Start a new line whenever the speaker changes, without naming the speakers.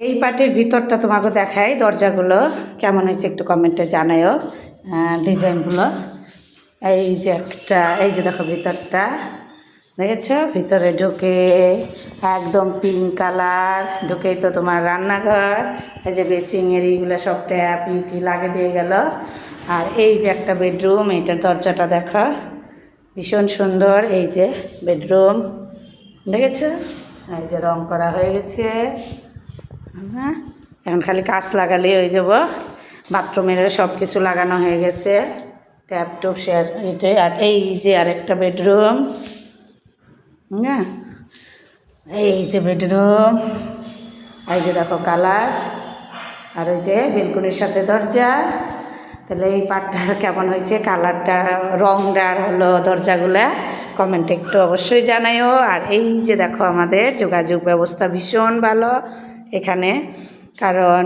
এই পার্টের ভিতরটা তোমাকে দেখাই, দরজাগুলো কেমন হয়েছে একটু কমেন্টে জানাইও। ডিজাইনগুলো এই যে একটা, এই যে দেখো ভিতরটা দেখেছ, ভিতরে ঢুকে একদম পিঙ্ক কালার, ঢুকেই তো তোমার রান্নাঘর, এই যে বেসিংয়ের এইগুলো সব ট্যাপ ইটি লাগে দিয়ে গেল। আর এই যে একটা বেডরুম, এইটার দরজাটা দেখা ভীষণ সুন্দর। এই যে বেডরুম দেখেছ, এই যে রং করা হয়ে গেছে। হ্যাঁ, এখন খালি কাঁচ লাগালেই হয়ে যাব। বাথরুমের সব কিছু লাগানো হয়ে গেছে, ট্যাপ টুপ শেয়ার এটাই। আর এই যে আরেকটা বেডরুম, হ্যাঁ এই যে বেডরুম, এই যে দেখো কালার, আর ওই যে বেলকনির সাথে দরজা। তাহলে এই পার্টটা কেমন হয়েছে, কালারটা, রংটা হলো দরজাগুলা কমেন্টে একটু অবশ্যই জানাইও। আর এই যে দেখো আমাদের যোগাযোগ ব্যবস্থা ভীষণ ভালো এখানে, কারণ